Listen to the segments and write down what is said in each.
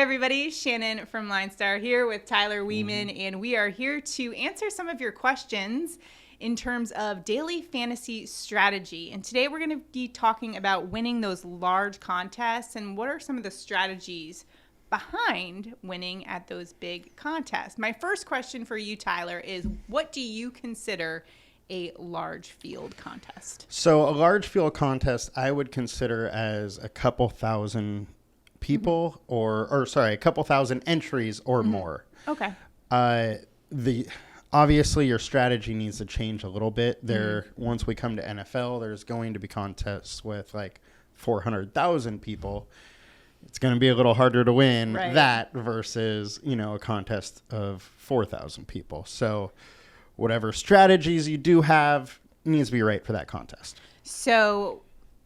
everybody, Shannon from LineStar here with Tyler Wiemann, and we are here to answer some of your questions in terms of daily fantasy strategy. And today we're going to be talking about winning those large contests and what are some of the strategies behind winning at those big contests. My first question for you, Tyler, is what do you consider a large field contest? So a large field contest I would consider as a couple thousand people or a couple thousand entries or more. Okay. Obviously your strategy needs to change a little bit. Once we come to NFL, there's going to be contests with like 400,000 people. It's going to be a little harder to win that versus, a contest of 4,000 people. So whatever strategies you do have needs to be right for that contest. So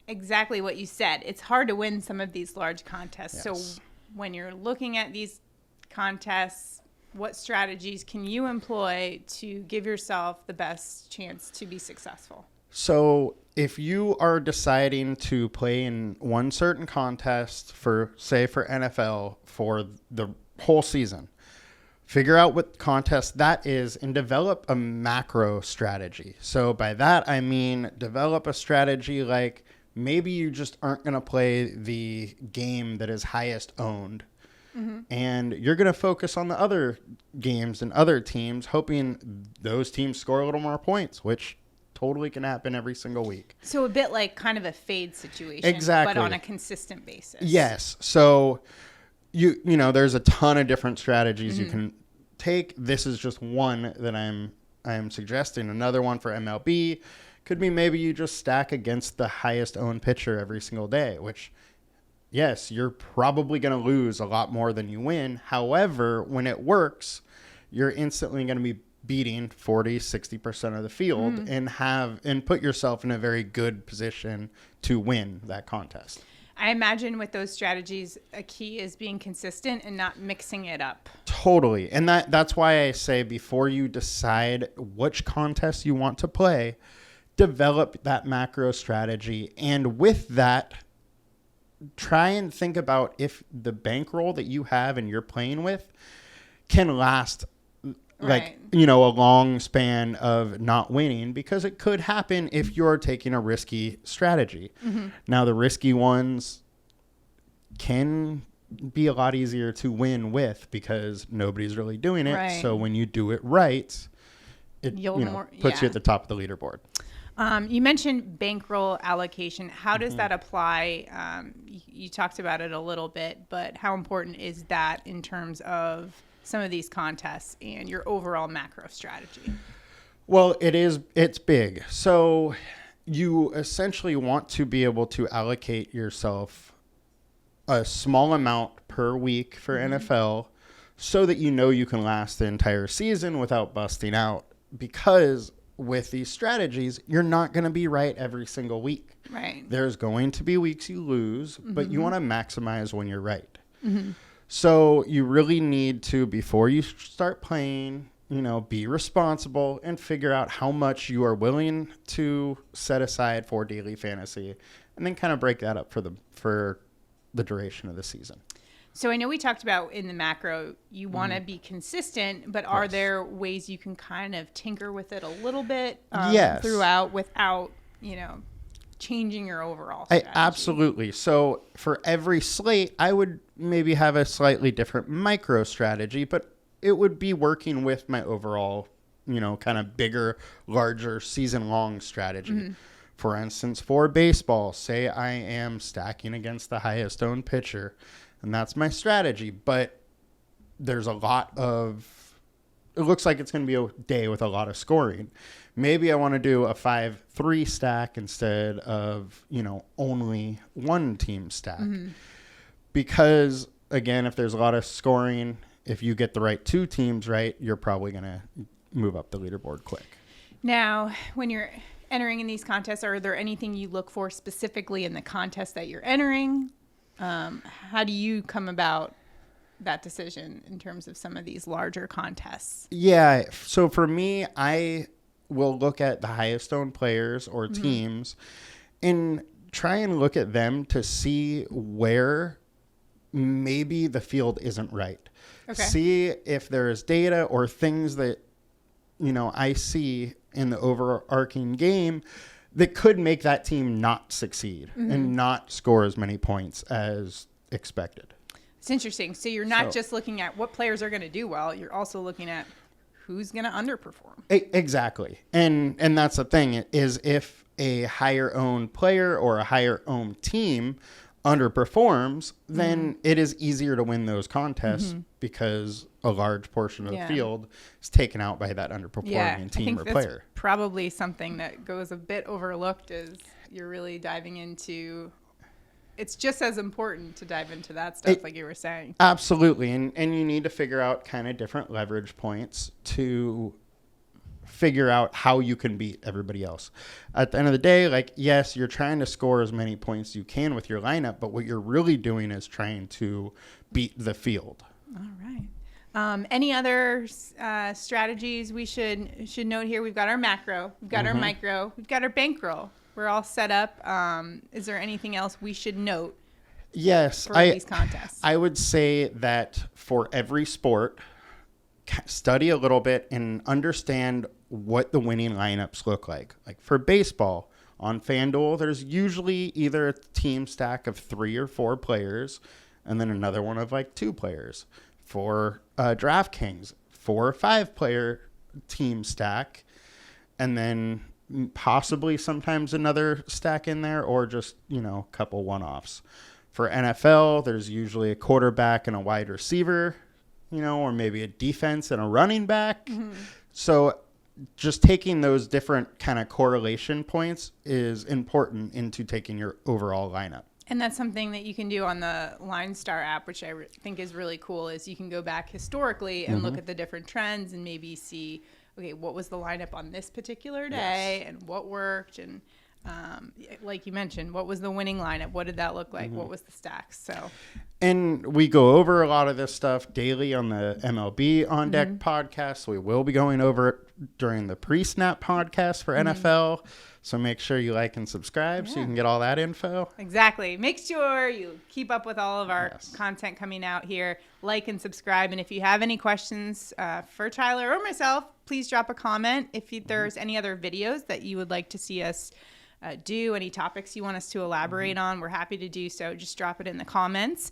exactly what you said. It's hard to win some of these large contests. Yes. So when you're looking at these contests, what strategies can you employ to give yourself the best chance to be successful? So if you are deciding to play in one certain contest for NFL for the whole season, figure out what contest that is and develop a macro strategy. So by that, I mean develop a strategy like maybe you just aren't going to play the game that is highest owned. And you're going to focus on the other games and other teams, hoping those teams score a little more points, which totally can happen every single week. So a bit like kind of a fade situation, Exactly. but on a consistent basis. Yes. So you know, there's a ton of different strategies you can take. This is just one that I'm suggesting. Another one for MLB could be maybe you just stack against the highest owned pitcher every single day, which, yes, you're probably going to lose a lot more than you win. However, when it works, you're instantly going to be beating 40-60% of the field and put yourself in a very good position to win that contest. I imagine with those strategies, a key is being consistent and not mixing it up. Totally. And that's why I say before you decide which contest you want to play, develop that macro strategy. And with that, try and think about if the bankroll that you have and you're playing with can last a long span of not winning, because it could happen if you're taking a risky strategy. Now, the risky ones can be a lot easier to win with because nobody's really doing it. Right. So when you do it right, it puts you at the top of the leaderboard. You mentioned bankroll allocation. How does that apply? You talked about it a little bit, but how important is that in terms of some of these contests and your overall macro strategy? Well, it's big. So you essentially want to be able to allocate yourself a small amount per week for NFL so that you can last the entire season without busting out, because with these strategies, you're not going to be right every single week. Right. There's going to be weeks you lose, but you want to maximize when you're right. So you really need to, before you start playing, be responsible and figure out how much you are willing to set aside for daily fantasy, and then kind of break that up for the duration of the season. So I know we talked about in the macro, you want to be consistent, but are there ways you can kind of tinker with it a little bit throughout without, changing your overall strategy? Absolutely. So for every slate, I would maybe have a slightly different micro strategy, but it would be working with my overall, kind of bigger, larger season-long strategy. For instance, for baseball, say I am stacking against the highest owned pitcher, and that's my strategy, but there's it looks like it's going to be a day with a lot of scoring. Maybe I want to do a 5-3 stack instead of, only one team stack. Because, again, if there's a lot of scoring, if you get the right two teams right, you're probably going to move up the leaderboard quick. Now, when you're entering in these contests, are there anything you look for specifically in the contest that you're entering? How do you come about that decision in terms of some of these larger contests? Yeah. So for me, I will look at the highest owned players or teams and try and look at them to see where maybe the field isn't right. Okay. See if there is data or things that, I see in the overarching game that could make that team not succeed and not score as many points as expected. It's interesting. So you're not just looking at what players are going to do well. You're also looking at who's going to underperform. Exactly. And that's the thing is if a higher owned player or a higher owned team underperforms, then it is easier to win those contests because a large portion of the field is taken out by that underperforming team or player. That's probably something that goes a bit overlooked is you're really diving into. It's just as important to dive into that stuff, like you were saying. Absolutely. And you need to figure out kind of different leverage points to figure out how you can beat everybody else. At the end of the day, like, yes, you're trying to score as many points as you can with your lineup, but what you're really doing is trying to beat the field. All right. Any other strategies we should note here? We've got our macro, we've got our micro, we've got our bankroll. We're all set up. Is there anything else we should note? Yes, for these contests? I would say that for every sport, study a little bit and understand what the winning lineups look like. Like for baseball, on FanDuel, there's usually either a team stack of 3 or 4 players and then another one of like 2 players. For DraftKings, 4 or 5 player team stack, and then possibly sometimes another stack in there or just, a couple one-offs. For NFL, there's usually a quarterback and a wide receiver, or maybe a defense and a running back. So just taking those different kind of correlation points is important into taking your overall lineup. And that's something that you can do on the LineStar app, which I think is really cool, is you can go back historically and look at the different trends and maybe see, okay, what was the lineup on this particular day and what worked? And like you mentioned, what was the winning lineup? What did that look like? What was the stacks? So, and we go over a lot of this stuff daily on the MLB On Deck podcast. We will be going over it during the pre-snap podcast for NFL. So make sure you like and subscribe so you can get all that info. Exactly. Make sure you keep up with all of our content coming out here. Like and subscribe. And if you have any questions for Tyler or myself, please drop a comment. If there's any other videos that you would like to see us do, any topics you want us to elaborate on, we're happy to do so. Just drop it in the comments.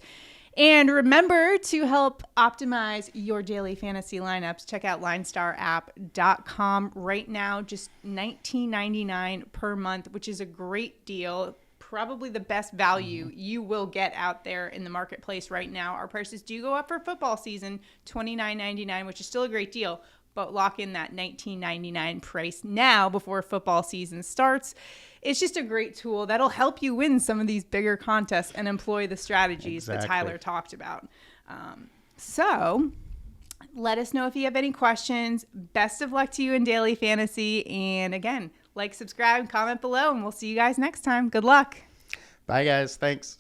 And remember to help optimize your daily fantasy lineups. Check out LineStarApp.com right now, just $19.99 per month, which is a great deal. Probably the best value you will get out there in the marketplace right now. Our prices do go up for football season, $29.99, which is still a great deal, but lock in that $19.99 price now before football season starts. It's just a great tool that'll help you win some of these bigger contests and employ the strategies that Tyler talked about. So let us know if you have any questions. Best of luck to you in daily fantasy. And again, like, subscribe, comment below, and we'll see you guys next time. Good luck. Bye, guys. Thanks.